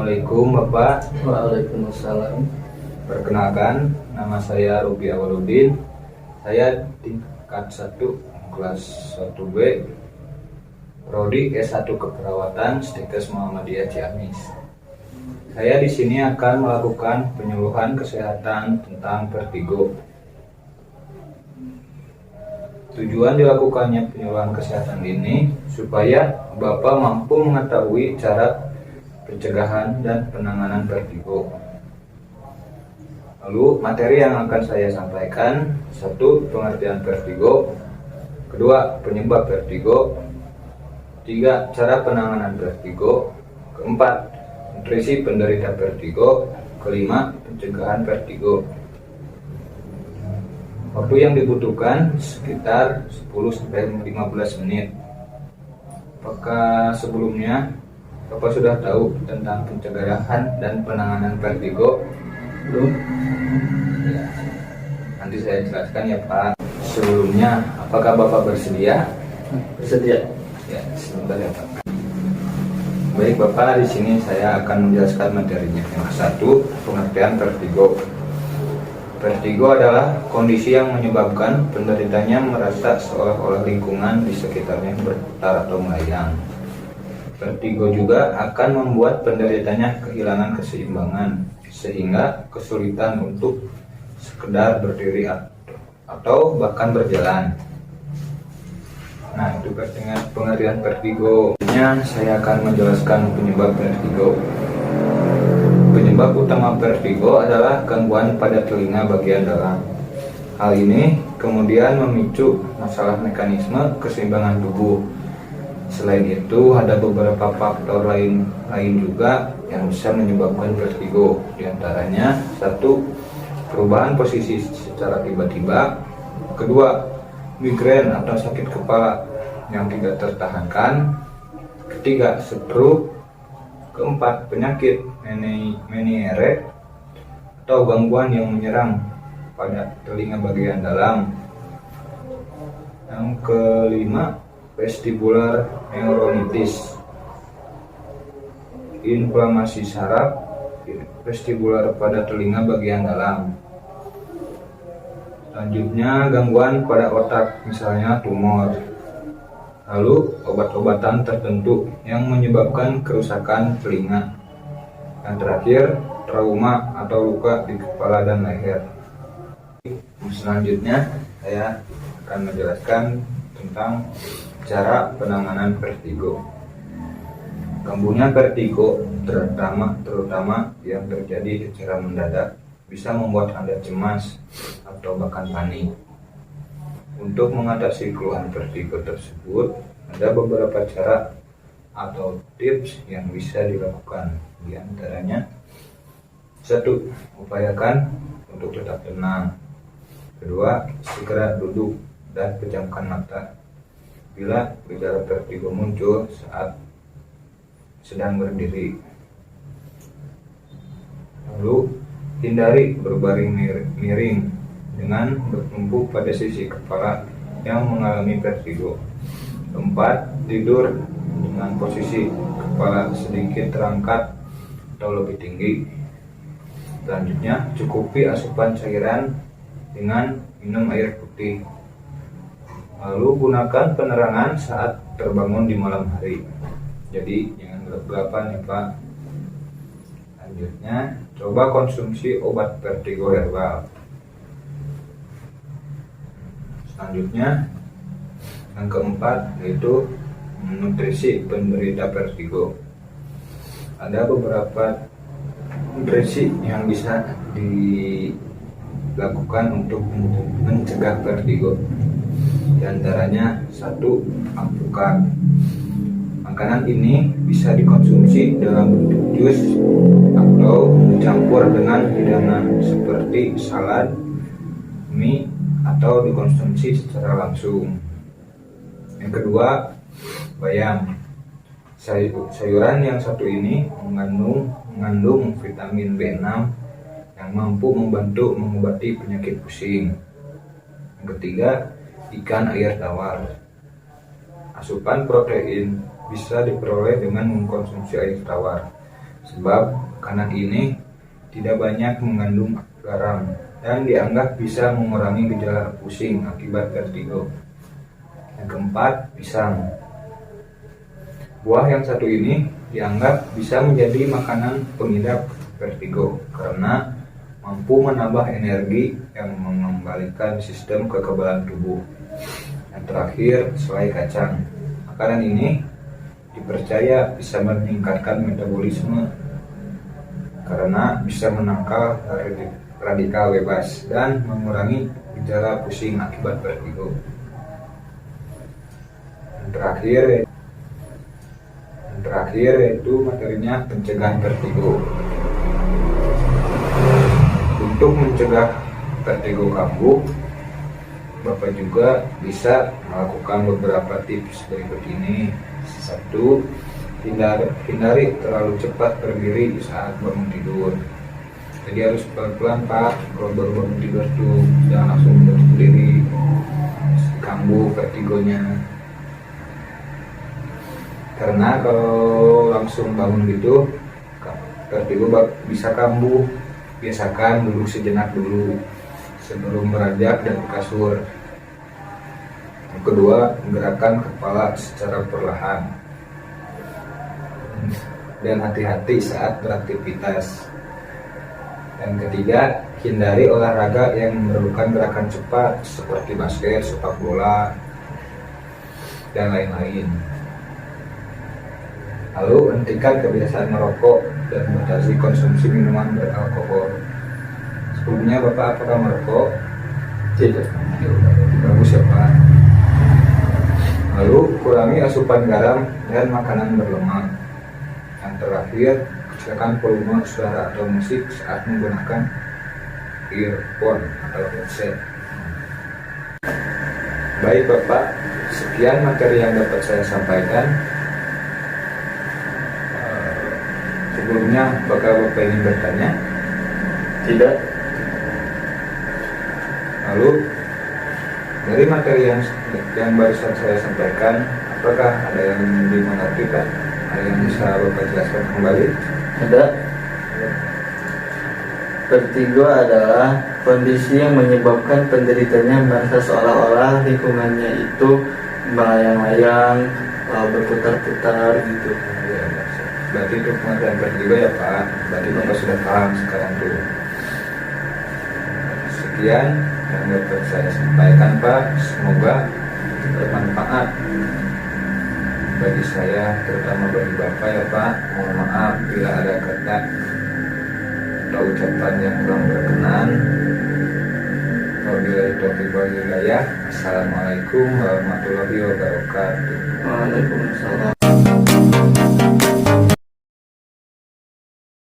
Assalamualaikum Bapak. Waalaikumsalam. Perkenalkan, nama saya Ruby Awaludin. Saya tingkat 1 kelas 1B, Prodi S1 Keperawatan Stikes Muhammadiyah Ciamis. Saya di sini akan melakukan penyuluhan kesehatan tentang vertigo. Tujuan dilakukannya penyuluhan kesehatan ini supaya Bapak mampu mengetahui cara pencegahan dan penanganan vertigo. Lalu materi yang akan saya sampaikan: 1. Pengertian vertigo. 2. Penyebab vertigo. 3. Cara penanganan vertigo. 4. Nutrisi penderita vertigo. 5. Pencegahan vertigo. Waktu yang dibutuhkan sekitar 10-15 menit. Apakah sebelumnya Bapak sudah tahu tentang pencegahan dan penanganan vertigo? Belum? Ya. Nanti saya jelaskan ya Pak. Sebelumnya, apakah Bapak bersedia? Bersedia. Ya, sebentar ya Pak. Baik Bapak, di sini saya akan menjelaskan materinya. Yang 1, pengertian vertigo. Vertigo adalah kondisi yang menyebabkan penderitanya merasa seolah-olah lingkungan di sekitarnya berputar atau melayang. Vertigo juga akan membuat penderitanya kehilangan keseimbangan sehingga kesulitan untuk sekedar berdiri atau bahkan berjalan. Nah, itu pengertian vertigo. Saya akan menjelaskan penyebab vertigo. Penyebab utama vertigo adalah gangguan pada telinga bagian dalam. Hal ini kemudian memicu masalah mekanisme keseimbangan tubuh. Selain itu, ada beberapa faktor lain juga yang bisa menyebabkan vertigo. Di antaranya, 1. Perubahan posisi secara tiba-tiba. 2. Migrain atau sakit kepala yang tidak tertahankan. 3. Stroke. 4. Penyakit Meniere atau gangguan yang menyerang pada telinga bagian dalam. Yang kelima, vestibular neuronitis, inflamasi saraf vestibular pada telinga bagian dalam. Selanjutnya, gangguan pada otak, misalnya tumor. Lalu, obat-obatan tertentu yang menyebabkan kerusakan telinga. Yang terakhir, trauma atau luka di kepala dan leher. Selanjutnya, saya akan menjelaskan tentang cara penanganan vertigo. Kambuhnya vertigo terutama yang terjadi secara mendadak bisa membuat Anda cemas atau bahkan panik. Untuk mengatasi keluhan vertigo tersebut, ada beberapa cara atau tips yang bisa dilakukan. Di antaranya, 1. Upayakan untuk tetap tenang. 2. Segera duduk dan pejamkan mata bila gejala vertigo muncul saat sedang berdiri. Lalu, hindari berbaring miring dengan bertumpu pada sisi kepala yang mengalami vertigo. 4. Tidur dengan posisi kepala sedikit terangkat atau lebih tinggi. Selanjutnya, cukupi asupan cairan dengan minum air putih. Lalu, gunakan penerangan saat terbangun di malam hari. Jadi jangan gelap-gelapan ya Pak. Selanjutnya, coba konsumsi obat vertigo herbal. Selanjutnya, yang keempat yaitu nutrisi penderita vertigo. Ada beberapa nutrisi yang bisa dilakukan untuk mencegah vertigo. Di antaranya, 1. Alpukat. Makanan ini bisa dikonsumsi dalam bentuk jus atau dicampur dengan hidangan seperti salad, mie, atau dikonsumsi secara langsung. Yang kedua, bayam. Sayuran yang satu ini mengandung vitamin B6 yang mampu membantu mengobati penyakit pusing. Yang ketiga, ikan air tawar. Asupan protein bisa diperoleh dengan mengkonsumsi air tawar sebab makanan ini tidak banyak mengandung garam dan dianggap bisa mengurangi gejala pusing akibat vertigo. Yang keempat, pisang. Buah yang satu ini dianggap bisa menjadi makanan pengidap vertigo karena mampu menambah energi yang mengembalikan sistem kekebalan tubuh. Yang terakhir, selai kacang. Makanan ini dipercaya bisa meningkatkan metabolisme karena bisa menangkal radikal bebas dan mengurangi gejala pusing akibat vertigo. Yang terakhir yaitu materinya pencegahan vertigo. Untuk mencegah vertigo kambuh, Bapak juga bisa melakukan beberapa tips berikut ini. 1. Hindari terlalu cepat berdiri saat bangun tidur. Jadi harus pelan-pelan Pak, kalau baru bangun tidur tuh jangan langsung berdiri, kambuh vertigonya. Karena kalau langsung bangun gitu, vertigo bisa kambuh. Biasakan duduk sejenak dulu sebelum beranjak dari kasur. Yang kedua, menggerakkan kepala secara perlahan dan hati-hati saat beraktivitas. Yang ketiga, hindari olahraga yang memerlukan gerakan cepat seperti basket, sepak bola, dan lain-lain. Lalu hentikan kebiasaan merokok dan batasi konsumsi minuman beralkohol. Sebelumnya Bapak apakah merokok? Tidak. Bagus ya Pak. Lalu kurangi asupan garam dan makanan berlemak. Yang terakhir, kecilkan volume suara atau musik saat menggunakan earphone atau headset. Baik Bapak, sekian materi yang dapat saya sampaikan. Sebelumnya, apakah Bapak ingin bertanya? Tidak. Lalu, dari materi yang barusan saya sampaikan, apakah ada yang dimengerti Pak? Ada yang bisa Bapak jelaskan kembali? Ada. Vertigo adalah kondisi yang menyebabkan penderitanya merasa seolah-olah lingkungannya itu melayang-layang, berputar-putar gitu. Berarti itu pengertian vertigo ya Pak. Berarti Bapak sudah paham sekarang tuh. Sekian yang dapat saya sampaikan Pak. Semoga bermanfaat bagi saya, terutama bagi Bapak ya Pak. Mohon maaf bila ada kata atau ucapan yang kurang berkenan. Wabillahi taufiq wal hidayah. Assalamualaikum warahmatullahi wabarakatuh. Waalaikumsalam.